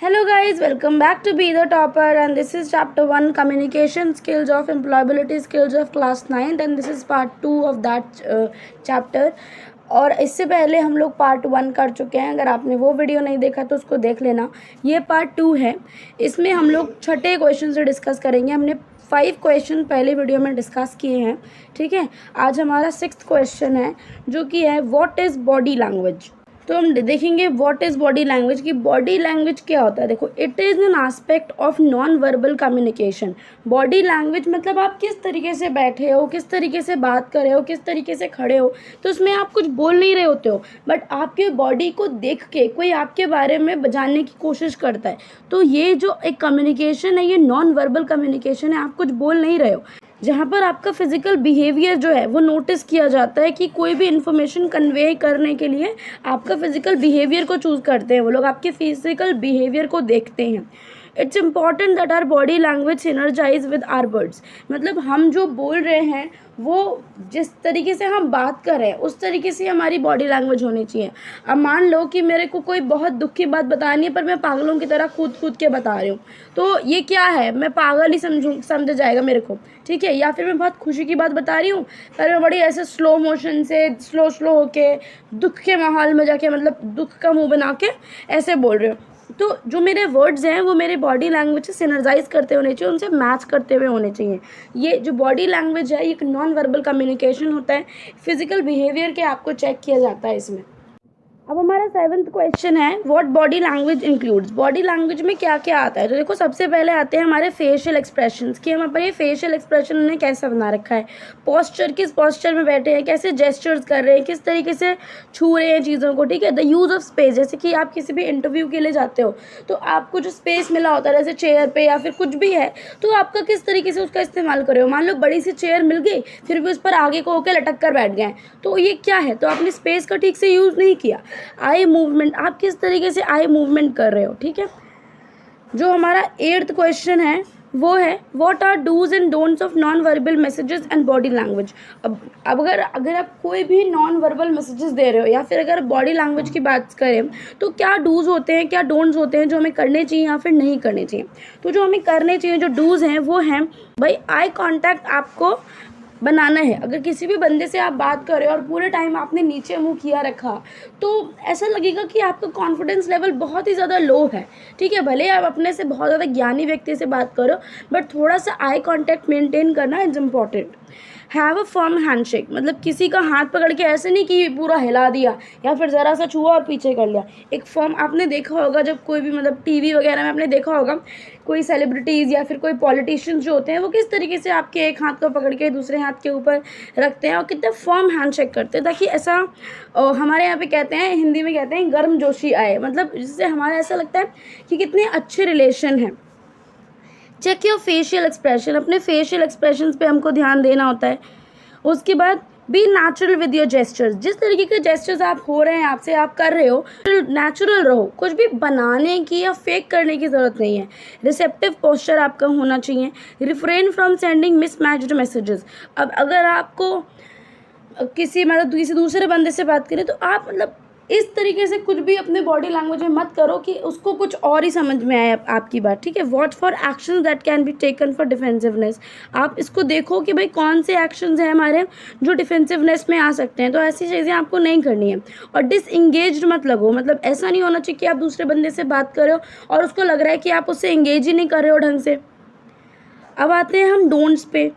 Hello guys, welcome back to Be the Topper, and this is chapter 1, Communication Skills of Employability Skills of Class 9, and this is part 2 of that chapter. और इससे पहले हम लोग part 1 कर चुके हैं। अगर आपने वो वीडियो नहीं देखा तो उसको देख लेना। ये पार्ट 2 है। इसमें हम लोग छठे क्वेश्चन से डिस्कस करेंगे। हमने 5 क्वेश्चन पहले वीडियो में डिस्कस किए हैं, ठीक है। आज हमारा 6th क्वेश्चन है जो कि है व्हाट इज़ बॉडी लैंग्वेज। तो हम देखेंगे व्हाट इज़ बॉडी लैंग्वेज कि बॉडी लैंग्वेज क्या होता है। देखो, it is an aspect of non verbal communication. Body language मतलब आप किस तरीके से बैठे हो, किस तरीके से बात कर रहे हो, किस तरीके से खड़े हो। तो उसमें आप कुछ बोल नहीं रहे होते हो, बट आपके बॉडी को देख के कोई आपके बारे में जानने की कोशिश करता है। तो ये जो एक कम्युनिकेशन है, ये नॉन वर्बल कम्युनिकेशन है। आप कुछ बोल नहीं रहे हो, जहाँ पर आपका फिज़िकल बिहेवियर जो है वो नोटिस किया जाता है कि कोई भी इन्फॉर्मेशन कन्वे करने के लिए आपका फिज़िकल बिहेवियर को चूज़ करते हैं। वो लोग आपके फिज़िकल बिहेवियर को देखते हैं। It's important that our body language synergise with our words. मतलब हम जो बोल रहे हैं वो जिस तरीके से हम बात कर रहे हैं उस तरीके से हमारी बॉडी लैंग्वेज होनी चाहिए। अब मान लो कि मेरे को कोई बहुत दुख की बात बतानी है, पर मैं पागलों की तरह कूद के बता रही हूँ, तो ये क्या है, मैं पागल ही समझा जाएगा मेरे को, ठीक है। या फिर मैं बहुत खुशी की बात बता रही हूँ, पर मैं बड़ी ऐसे स्लो मोशन से स्लो होके दुख के माहौल में जाके, मतलब दुख का मुँह बना के ऐसे बोल रही हूँ। तो जो मेरे वर्ड्स हैं वो मेरे बॉडी लैंग्वेज से सिनर्जाइज करते होने चाहिए, उनसे मैच करते हुए होने चाहिए। ये जो बॉडी लैंग्वेज है, ये एक नॉन वर्बल कम्युनिकेशन होता है। फिजिकल बिहेवियर के आपको चेक किया जाता है इसमें। अब हमारा 7th क्वेश्चन है what body language includes. Body language में क्या क्या आता है। तो देखो, सबसे पहले आते हैं हमारे फेशियल एक्सप्रेशंस कि हम ये फेशियल एक्सप्रेशन उन्होंने कैसा बना रखा है, पोस्चर किस पोस्चर में बैठे हैं, कैसे जेस्चर्स कर रहे हैं, किस तरीके से छू रहे हैं चीज़ों को, ठीक है। द यूज़ ऑफ स्पेस, जैसे कि आप किसी भी इंटरव्यू के लिए जाते हो तो आपको जो स्पेस मिला होता है, जैसे चेयर पे या फिर कुछ भी है, तो आपका किस तरीके से उसका इस्तेमाल कर रहे हो। मान लो बड़ी सी चेयर मिल गई, फिर भी उस पर आगे को होकर लटक कर बैठ गए, तो ये क्या है, तो आपने स्पेस का ठीक से यूज़ नहीं किया। आई मूवमेंट, आप किस तरीके से आई मूवमेंट कर रहे हो, ठीक है। जो हमारा 8th क्वेश्चन है वो है what are dos and don'ts of non verbal messages and body language. अब अगर आप कोई भी नॉन वर्बल मैसेजेस दे रहे हो या फिर अगर बॉडी लैंग्वेज की बात करें तो क्या डूज होते हैं, क्या डोंट्स होते हैं जो हमें करने चाहिए या फिर नहीं करने चाहिए। तो जो हमें करने चाहिए, जो डूज हैं वो हैं भाई, आई कॉन्टैक्ट आपको बनाना है। अगर किसी भी बंदे से आप बात कर रहे हो और पूरे टाइम आपने नीचे मुंह किया रखा, तो ऐसा लगेगा कि आपका कॉन्फिडेंस लेवल बहुत ही ज़्यादा लो है, ठीक है। भले आप अपने से बहुत ज़्यादा ज्ञानी व्यक्ति से बात करो, बट थोड़ा सा आई कॉन्टैक्ट मेंटेन करना is important. Have a firm handshake, मतलब किसी का हाथ पकड़ के ऐसे नहीं कि पूरा हिला दिया या फिर ज़रा सा छुआ और पीछे कर लिया। एक फर्म, आपने देखा होगा जब कोई भी, मतलब टीवी वगैरह में आपने देखा होगा कोई सेलिब्रिटीज़ या फिर कोई पॉलिटिशियंस जो होते हैं वो किस तरीके से आपके एक हाथ को पकड़ के दूसरे हाथ के ऊपर रखते हैं और कितने फर्म हैंडशेक करते हैं, ताकि ऐसा हमारे यहाँ पे कहते हैं, हिंदी में कहते हैं गर्म जोशी आए, मतलब जिससे हमारा ऐसा लगता है कि कितने अच्छे रिलेशन हैं। चेक योर फेशियल एक्सप्रेशन, अपने फेशियल एक्सप्रेशंस पे हमको ध्यान देना होता है। उसके बाद be natural with your gestures, जिस तरीके के जेस्चर्स आप हो रहे हैं, आपसे आप कर रहे हो, नेचुरल रहो, कुछ भी बनाने की या फेक करने की ज़रूरत नहीं है। रिसेप्टिव पोस्चर आपका होना चाहिए। Refrain from sending mismatched messages. अब अगर आपको किसी दूसरे बंदे से बात करें तो आप मतलब इस तरीके से कुछ भी अपने बॉडी लैंग्वेज में मत करो कि उसको कुछ और ही समझ में आए आपकी बात, ठीक है। Watch for actions that can be taken for defensiveness, आप इसको देखो कि भाई कौन से एक्शंस हैं हमारे जो डिफेंसिवनेस में आ सकते हैं, तो ऐसी चीज़ें आपको नहीं करनी है। और डिसएंगेज्ड मत लगो, मतलब ऐसा नहीं होना चाहिए कि आप दूसरे बंदे से बात कर रहे हो और उसको लग रहा है कि आप उससे एंगेज ही नहीं कर रहे हो ढंग से। अब आते हैं हम डोंट्स पे।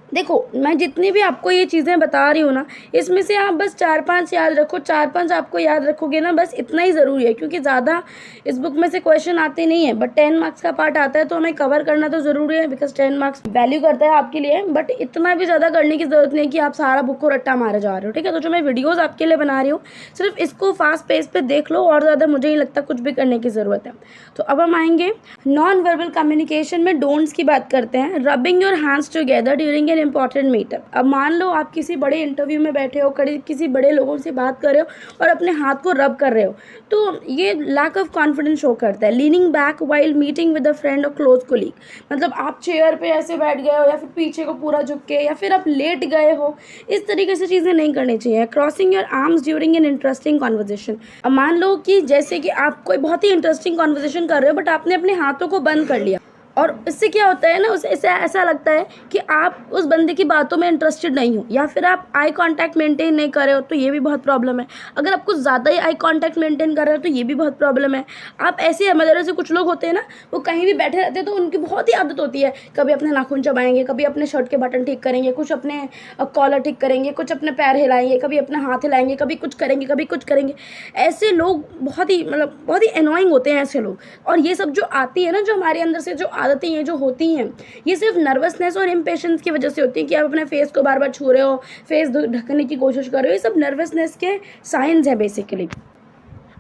देखो, मैं जितनी भी आपको ये चीज़ें बता रही हूँ ना, इसमें से आप बस 4-5 याद रखो। 4-5 आपको याद रखोगे ना, बस इतना ही ज़रूरी है, क्योंकि ज़्यादा इस बुक में से क्वेश्चन आते नहीं है। बट 10 मार्क्स का पार्ट आता है तो हमें कवर करना तो ज़रूरी है, बिकॉज 10 मार्क्स वैल्यू करता है आपके लिए। बट इतना भी ज़्यादा करने की ज़रूरत नहीं है कि आप सारा बुक को रट्टा मारे जा रहे हो, ठीक है। तो जो मैं वीडियोज़ आपके लिए बना रही हूँ, सिर्फ इसको फास्ट पेस पर देख लो, और ज़्यादा मुझे नहीं लगता कुछ भी करने की ज़रूरत है। तो अब हम आएंगे नॉन वर्बल कम्युनिकेशन में डोंट्स की बात करते हैं। Rubbing your hands together during an an important meetup. अब मान लो आप किसी बड़े इंटरव्यू में बैठे हो, किसी बड़े लोगों से बात कर रहे हो और अपने हाथ को रब कर रहे हो, तो ये लैक ऑफ कॉन्फिडेंस शो करता है। Leaning back while meeting with a friend और क्लोज कोलीग, मतलब आप चेयर पे ऐसे बैठ गए हो या फिर पीछे को पूरा झुक के या फिर आप लेट गए हो, इस तरीके से चीज़ें नहीं करनी चाहिए। Crossing your arms during an interesting conversation. अब मान लो कि जैसे कि आप कोई बहुत ही इंटरेस्टिंग कॉन्वर्जेशन कर रहे हो बट आपने अपने हाथों को बंद कर लिया, और इससे क्या होता है ना, उससे ऐसा लगता है कि आप उस बंदे की बातों में इंटरेस्टेड नहीं हो, या फिर आप आई कांटेक्ट मेंटेन नहीं कर रहे हो, तो ये भी बहुत प्रॉब्लम है। अगर आप कुछ ज़्यादा ही आई कांटेक्ट मेंटेन कर रहे हो तो ये भी बहुत प्रॉब्लम है। आप ऐसे मतलब से कुछ लोग होते हैं ना, वो कहीं भी बैठे रहते हैं तो उनकी बहुत ही आदत होती है, कभी अपने नाखून चबाएंगे, कभी अपने शर्ट के बटन ठीक करेंगे, कुछ अपने कॉलर ठीक करेंगे, कुछ अपने पैर हिलाएंगे, कभी अपना हाथ हिलाएंगे, कभी कुछ करेंगे, कभी कुछ करेंगे। ऐसे लोग बहुत ही मतलब बहुत ही एनोइंग होते हैं ऐसे लोग। और ये सब जो आती है ना, जो हमारे अंदर से जो आदतें हैं जो होती हैं, ये सिर्फ नर्वसनेस और इम्पेशेंस की वजह से होती है कि आप अपने फेस को बार बार छू रहे हो, फेस ढकने की कोशिश कर रहे हो, ये सब नर्वसनेस के साइंस है बेसिकली।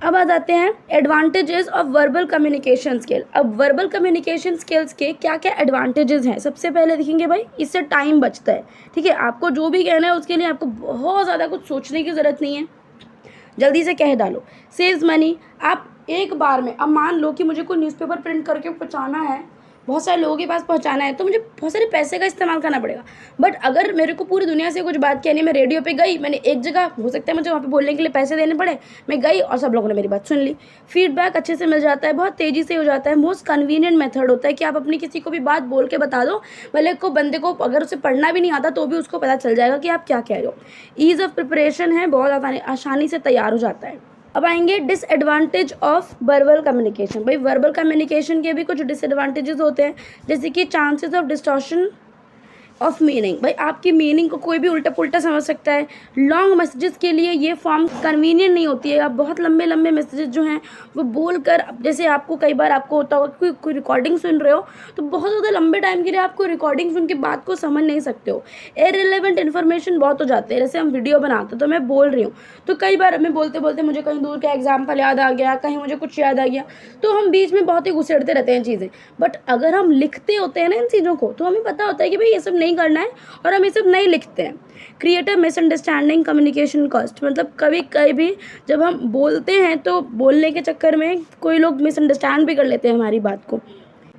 अब आ जाते हैं advantages of verbal communication skill. अब वर्बल कम्युनिकेशन स्किल्स के क्या क्या एडवांटेजेस हैं, सबसे पहले देखेंगे भाई, इससे टाइम बचता है। ठीक है, आपको जो भी कहना है उसके लिए आपको बहुत ज़्यादा कुछ सोचने की ज़रूरत नहीं है, जल्दी से कह डालो। सेव्स मनी, आप एक बार में, अब मान लो कि मुझे कोई न्यूज़पेपर प्रिंट करके पहुंचाना है, बहुत सारे लोगों के पास पहुंचाना है, तो मुझे बहुत सारे पैसे का इस्तेमाल करना पड़ेगा। बट अगर मेरे को पूरी दुनिया से कुछ बात कहनी, मैं रेडियो पे गई, मैंने एक जगह, हो सकता है मुझे वहाँ पे बोलने के लिए पैसे देने पड़े, मैं गई और सब लोगों ने मेरी बात सुन ली, फीडबैक अच्छे से मिल जाता है, बहुत तेज़ी से हो जाता है। मोस्ट कन्वीनियंट मेथड होता है कि आप अपनी किसी को भी बात बोल के बता दो, भले को बंदे को अगर उसे पढ़ना भी नहीं आता तो भी उसको पता चल जाएगा कि आप क्या कह रहे हो। ईज़ ऑफ प्रिपरेशन है, बहुत आसानी से तैयार हो जाता है। अब आएंगे डिसएडवांटेज ऑफ वर्बल कम्युनिकेशन। भाई वर्बल कम्युनिकेशन के भी कुछ डिसएडवांटेजेस होते हैं, जैसे कि chances of distortion of meaning. भाई आपकी मीनिंग को कोई भी उल्टा पुल्टा समझ सकता है। लॉन्ग मैसेजेस के लिए ये फॉर्म कन्वीनियंट नहीं होती है। आप बहुत लंबे लंबे मैसेजेस जो हैं वो बोल कर, जैसे आपको कई बार आपको होता होगा कोई रिकॉर्डिंग सुन रहे हो तो बहुत ज़्यादा लंबे टाइम के लिए आपको रिकॉर्डिंग सुन के बात को समझ नहीं सकते हो। इररिलेवेंट इन्फॉर्मेशन बहुत हो जाते हैं। जैसे हम वीडियो बनाते तो मैं बोल रही हूँ, तो कई बार मैं बोलते बोलते मुझे कहीं दूर का एग्जाम्पल याद आ गया, कहीं मुझे कुछ याद आ गया, तो हम बीच में बहुत ही घुसेड़ते रहते हैं चीज़ें। बट अगर हम लिखते होते हैं ना इन चीज़ों को, तो हमें पता होता है कि भाई ये सब नहीं करना है और हम ये सब नहीं लिखते हैं। Create a misunderstanding communication cost, मतलब कभी कभी जब हम बोलते हैं तो बोलने के चक्कर में कोई लोग मिसअंडरस्टैंड भी कर लेते हैं हमारी बात को।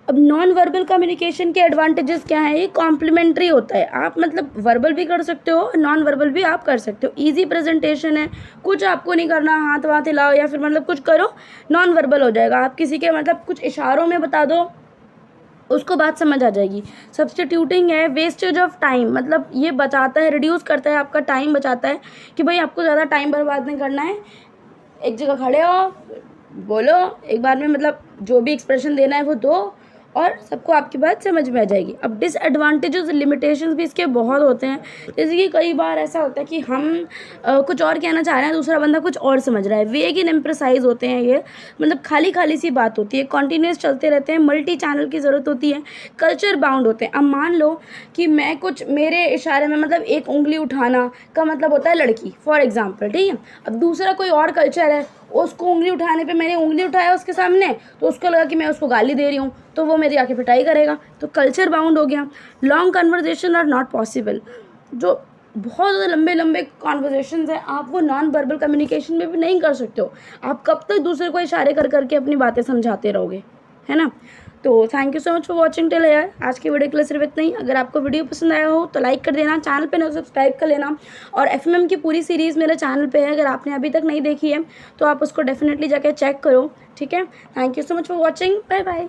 अब नॉन वर्बल कम्युनिकेशन के एडवांटेजेस क्या है, ये कॉम्प्लीमेंट्री होता है। आप मतलब वर्बल भी कर सकते हो, नॉन वर्बल भी आप कर सकते हो। ईजी प्रेजेंटेशन है, कुछ आपको नहीं करना, हाथ वाथ हिलाओ या फिर मतलब कुछ करो, नॉन वर्बल हो जाएगा। आप किसी के मतलब कुछ इशारों में बता दो, उसको बात समझ आ जाएगी। सब्स्टिट्यूटिंग है, वेस्टेज ऑफ टाइम, मतलब ये बचाता है, रिड्यूस करता है, आपका टाइम बचाता है कि भाई आपको ज़्यादा टाइम बर्बाद नहीं करना है, एक जगह खड़े हो, बोलो एक बार में, मतलब जो भी एक्सप्रेशन देना है वो दो और सबको आपकी बात समझ में आ जाएगी। अब डिसएडवांटेजेस लिमिटेशंस भी इसके बहुत होते हैं, जैसे कि कई बार ऐसा होता है कि हम कुछ और कहना चाह रहे हैं, दूसरा बंदा कुछ और समझ रहा है। वेग इन इम्प्रेसाइज होते हैं ये, मतलब खाली खाली सी बात होती है, कॉन्टीन्यूस चलते रहते हैं, मल्टी चैनल की ज़रूरत होती है, कल्चर बाउंड होते हैं। अब मान लो कि मैं कुछ, मेरे इशारे में मतलब एक उंगली उठाना का मतलब होता है लड़की, फॉर एग्जाम्पल, ठीक है। अब दूसरा कोई और कल्चर है, उसको उंगली उठाने पे मैंने उंगली उठाया उसके सामने, तो उसको लगा कि मैं उसको गाली दे रही हूँ, तो वो मेरी आके पिटाई करेगा, तो कल्चर बाउंड हो गया। Long conversation are not possible, जो बहुत ज़्यादा लंबे लंबे कॉन्वर्जेशन हैं आप वो नॉन वर्बल कम्युनिकेशन में भी नहीं कर सकते हो। आप कब तक दूसरे को इशारे कर करके अपनी बातें समझाते रहोगे, है ना। तो thank you so much for watching till यार। आज की वीडियो के लिए सिर्फ इतना ही। अगर आपको वीडियो पसंद आया हो तो लाइक कर देना, चैनल पे ना सब्सक्राइब कर लेना। और एफएमएम की पूरी सीरीज़ मेरे चैनल पे है, अगर आपने अभी तक नहीं देखी है तो आप उसको डेफिनेटली जाके चेक करो, ठीक है। Thank you so much for watching, bye bye.